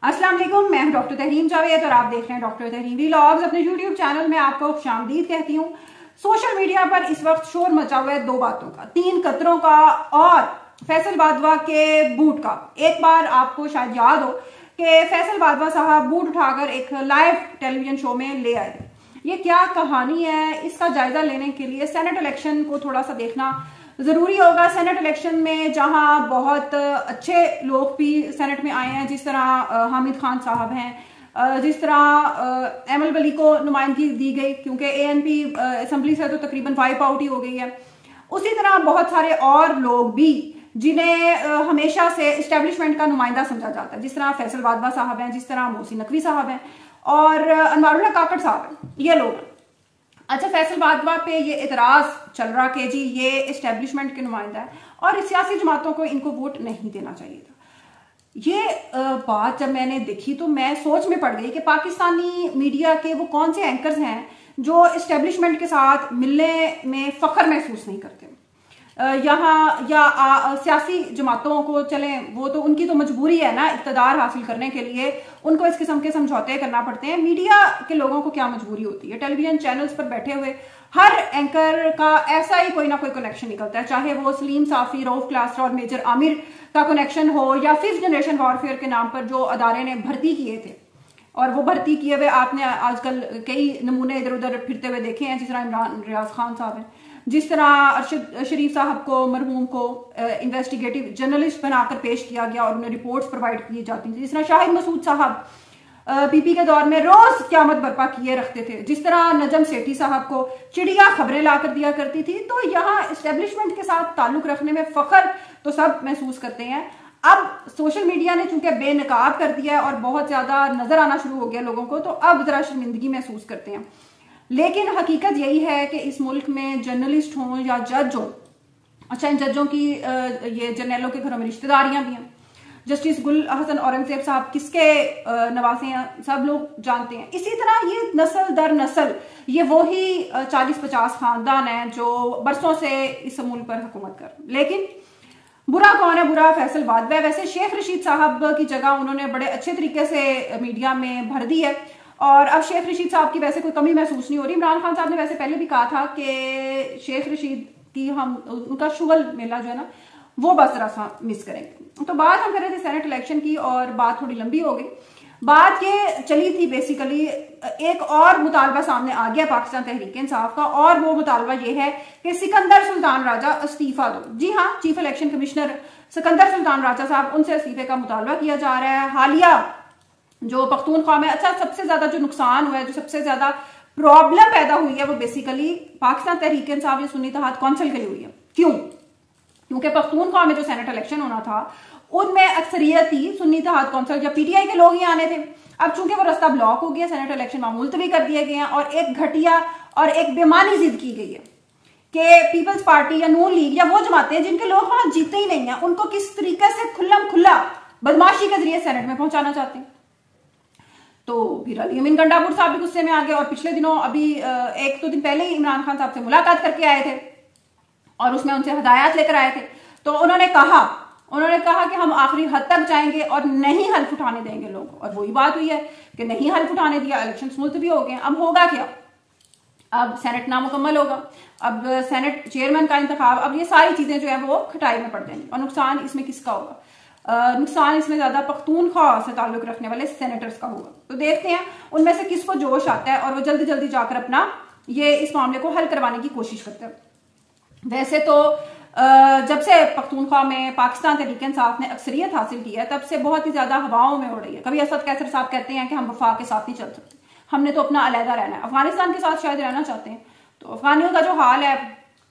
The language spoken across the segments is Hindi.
अस्सलाम वालेकुम, मैं हूं डॉक्टर तहरीम जावेद और आप देख रहे हैं डॉक्टर तहरीम व्लॉग्स। अपने यूट्यूब चैनल में आपको खुशामदीद कहती हूँ। सोशल मीडिया पर इस वक्त शोर मचा हुआ है दो बातों का, 3 कतरों का और फैसल बादवा के बूट का। एक बार आपको शायद याद हो कि फैसल बादवा साहब बूट उठाकर एक लाइव टेलीविजन शो में ले आए थे। ये क्या कहानी है, इसका जायजा लेने के लिए सेनेट इलेक्शन को थोड़ा सा देखना जरूरी होगा। सेनेट इलेक्शन में जहां बहुत अच्छे लोग भी सेनेट में आए हैं, जिस तरह हामिद खान साहब हैं, जिस तरह एमएल वली को नुमाइंदगी दी गई क्योंकि एएनपी असेंबली से तो तकरीबन वाइप आउट ही हो गई है। उसी तरह बहुत सारे और लोग भी जिन्हें हमेशा से इस्टेब्लिशमेंट का नुमाइंदा समझा जाता है, जिस तरह फैसल बादवा साहब हैं, जिस तरह मोहसिन नकवी साहब हैं और अनवारुल्लाह काकड़ साहब हैं, ये लोग। अच्छा, फैसल बादवा पे ये इतराज चल रहा कि जी ये इस्टेब्लिशमेंट के नुमाइंदा है और सियासी जमातों को इनको वोट नहीं देना चाहिए था। ये बात जब मैंने देखी तो मैं सोच में पड़ गई कि पाकिस्तानी मीडिया के वो कौन से एंकर्स हैं जो इस्टेब्लिशमेंट के साथ मिलने में फख्र महसूस नहीं करते। यहाँ या सियासी जमातों को चलें, वो तो उनकी तो मजबूरी है ना, इक़्तिदार हासिल करने के लिए उनको इस किस्म के समझौते करना पड़ते हैं। मीडिया के लोगों को क्या मजबूरी होती है? टेलीविजन चैनल्स पर बैठे हुए हर एंकर का ऐसा ही कोई ना कोई कनेक्शन निकलता है, चाहे वो सलीम साफी, रऊफ क्लास्टर और मेजर आमिर का कनेक्शन हो या 5th जनरेशन वॉरफेयर के नाम पर जो अदारे ने भर्ती किए थे। और वो भर्ती किए हुए आपने आजकल कई नमूने इधर उधर फिरते हुए देखे हैं, जिस तरह इमरान रियाज खान साहब हैं, जिस तरह अरशद शरीफ साहब को, मरहूम को इन्वेस्टिगेटिव जर्नलिस्ट बनाकर पेश किया गया और उन्हें रिपोर्ट्स प्रोवाइड की जाती थी, जिस तरह शाहिद मसूद साहब पीपी के दौर में रोज क़यामत बर्पा किए रखते थे, जिस तरह नजम सेठी साहब को चिड़िया खबरें लाकर दिया करती थी। तो यहाँ इस्टेब्लिशमेंट के साथ ताल्लुक रखने में फख्र तो सब महसूस करते हैं। अब सोशल मीडिया ने चूंकि बेनकाब कर दिया है और बहुत ज्यादा नजर आना शुरू हो गया लोगों को, तो अब जरा शर्मिंदगी महसूस करते हैं। लेकिन हकीकत यही है कि इस मुल्क में जर्नलिस्ट हों या जज हों, अच्छा इन जजों की ये जर्नलों के घरों में रिश्तेदारियां भी हैं। जस्टिस गुल हसन औरंगजेब साहब किसके नवासे हैं सब लोग जानते हैं। इसी तरह ये नस्ल दर नस्ल ये वही 40-50 खानदान हैं जो बरसों से इस मुल्क पर हुकूमत कर। लेकिन बुरा कौन है? बुरा फैसल बादवा है। वैसे शेख रशीद साहब की जगह उन्होंने बड़े अच्छे तरीके से मीडिया में भर दी है और अब शेख रशीद साहब की वैसे कोई कमी महसूस नहीं हो रही। इमरान खान साहब ने वैसे पहले भी कहा था कि शेख रशीद की हम उनका शुगल मेला जो है ना वो बस जरा सा मिस करेंगे। तो बात हम कर रहे थे सेनेट इलेक्शन की और बात थोड़ी लंबी हो गई। बात ये चली थी बेसिकली, एक और मुतालबा सामने आ गया पाकिस्तान तहरीक इंसाफ का, और वो मुतालबा ये है कि सिकंदर सुल्तान राजा इस्तीफा दो। जी हाँ, chief election commissioner Sikandar Sultan Raja साहब, उनसे इस्तीफे का मुतालबा किया जा रहा है। हालिया जो पख्तूनख्वा में अच्छा सबसे ज्यादा जो नुकसान हुआ है, जो सबसे ज्यादा प्रॉब्लम पैदा हुई है, वो बेसिकली पाकिस्तान तहरीक इंसाफ या सुन्नी इत्तेहाद कौंसिल के लिए हुई है। क्यों? क्योंकि पख्तूनख्वा में जो सेनेट इलेक्शन होना था उनमें अक्सरियत ही सुन्नी इत्तेहाद कौंसिल या पीटीआई के लोग ही आने थे। अब चूंकि वो रास्ता ब्लॉक हो गया, सेनेट इलेक्शन मुलतवी कर दिए गए हैं और एक घटिया और एक बेमानी जिद की गई है कि पीपल्स पार्टी या नून लीग या वो जमातें जिनके लोग वहां जीते ही नहीं है, उनको किस तरीके से खुल्लम खुल्ला बदमाशी के जरिए सेनेट में पहुंचाना चाहते हैं। तो फिर अली अमीन गंडापुर साहब भी गुस्से में आ गए और पिछले दिनों अभी 1-2 दिन पहले ही इमरान खान साहब से मुलाकात करके आए थे और उसमें उनसे हदायत लेकर आए थे। तो उन्होंने कहा कि हम आखिरी हद तक जाएंगे और नहीं हल्फ उठाने देंगे लोग, और वही बात हुई है कि नहीं हल्फ उठाने दिया, इलेक्शन मुलतवी हो गए। अब होगा क्या? अब सेनेट नामुकम्मल होगा, अब सेनेट चेयरमैन का इंतखाब, अब ये सारी चीजें जो है वो खटाई में पड़ जाएंगी। और नुकसान इसमें किसका होगा? नुकसान इसमें ज्यादा पख्तूनख्वा से ताल्लुक रखने वाले सेनेटर्स का होगा। तो देखते हैं उनमें से किसको जोश आता है और वो जल्दी जल्दी जाकर अपना ये इस मामले को हल करवाने की कोशिश करते हैं। वैसे तो जब से पख्तूनख्वा में पाकिस्तान तहरीक इंसाफ ने अक्सरियत हासिल की है, तब से बहुत ही ज्यादा हवाओं में उड़ रही है। कभी असद कैसर साहब कहते हैं कि हम वफाक के साथ नहीं चल सकते, हमने तो अपना अलहदा रहना है। अफगानिस्तान के साथ शायद रहना चाहते हैं, तो अफगानियों का जो हाल है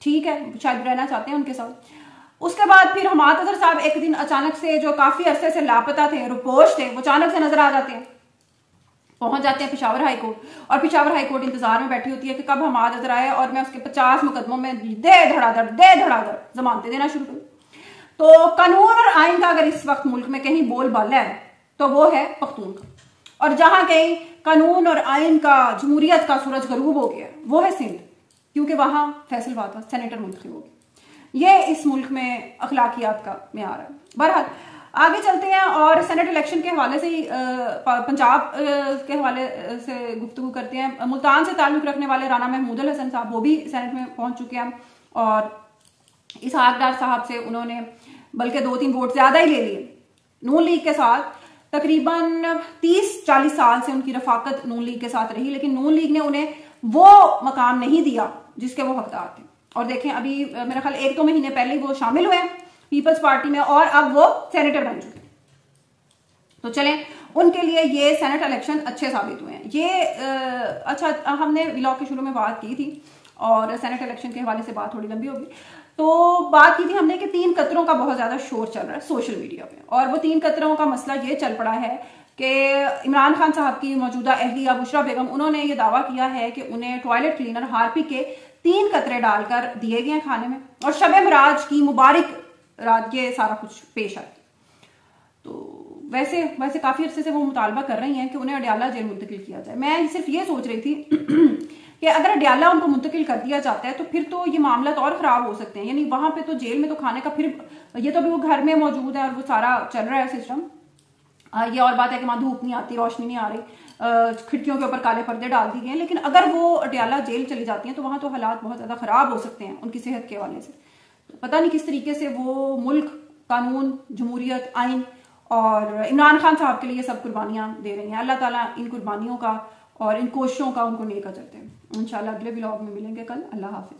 ठीक है, शायद रहना चाहते हैं उनके साथ। उसके बाद फिर हमाद अजहर साहब एक दिन अचानक से, जो काफी अरसे से लापता थे, रुपोश थे, वो अचानक से नजर आ जाते हैं, पहुंच जाते हैं पेशावर हाई कोर्ट। और पेशावर हाई कोर्ट इंतजार में बैठी होती है कि कब हमाद अजहर आए और मैं उसके 50 मुकदमों में दे धड़ाधड़ जमानतें देना शुरू करूं। तो कानून और आइन का अगर इस वक्त मुल्क में कहीं बोलबाला है तो वो है पख्तून का, और जहां कहीं कानून और आइन का, जमहूरियत का सूरज गरूब हो गया वो है सिंध, क्योंकि वहां फैसल बादवा सेनेटर मुंतखब हो गए। ये इस मुल्क में अखलाकियात का मेयार है। बहरहाल आगे चलते हैं और सेनेट इलेक्शन के हवाले से ही पंजाब के हवाले से गुफ्तगू करते हैं। मुल्तान से ताल्लुक रखने वाले राना महमूद अल हसन साहब वो भी सेनेट में पहुंच चुके हैं और इसहाक डार साहब से उन्होंने बल्कि 2-3 वोट ज्यादा ही ले लिए। नून लीग के साथ तकरीबन 30-40 साल से उनकी रफाकत नून लीग के साथ रही, लेकिन नून लीग ने उन्हें वो मकाम नहीं दिया जिसके वो हकदार थे। और देखें अभी मेरा ख्याल 1-2 महीने पहले ही वो शामिल हुए पीपल्स पार्टी में और अब वो सेनेटर बन चुके। तो चलें, उनके लिए ये सेनेट इलेक्शन अच्छे साबित हुए हैं। ये अच्छा, हमने व्लॉग के शुरू में बात की थी और सेनेट इलेक्शन के हवाले से बात थोड़ी लंबी होगी। तो बात की थी हमने कि 3 कतरों का बहुत ज्यादा शोर चल रहा है सोशल मीडिया पे, और वो 3 कतरों का मसला ये चल पड़ा है कि इमरान खान साहब की मौजूदा अहलिया बुशरा बेगम, उन्होंने ये दावा किया है कि उन्हें टॉयलेट क्लीनर हार्पिक के 3 कतरे डालकर दिए गए खाने में, और शब मिराज की मुबारक रात ये सारा कुछ पेश आया। तो वैसे काफी अरसे से वो मुतालबा कर रही हैं कि उन्हें अडयाला जेल मुंतकिल किया जाए। मैं सिर्फ ये सोच रही थी कि अगर अडयाला उनको मुंतकिल कर दिया जाता है तो फिर तो ये मामला और खराब हो सकते हैं। यानी वहां पे तो जेल में तो खाने का, फिर ये तो अभी वो घर में मौजूद है और वो सारा चल रहा है सिस्टम। ये और बात है कि वहां धूप नहीं आती, रोशनी नहीं आ रही, खिड़कियों के ऊपर काले पर्दे डाल दिए गए, लेकिन अगर वो अडयाला जेल चली जाती हैं तो वहां तो हालात बहुत ज्यादा खराब हो सकते हैं उनकी सेहत के हवाले से। तो पता नहीं किस तरीके से वो मुल्क, कानून, जमहूरियत, आइन और इमरान खान साहब के लिए सब कुर्बानियां दे रही हैं। अल्लाह ताला इन कुर्बानियों का और इन कोशिशों का उनको नेक अजर दे। इंशाल्लाह अगले व्लॉग में मिलेंगे कल। अल्लाह हाफिज।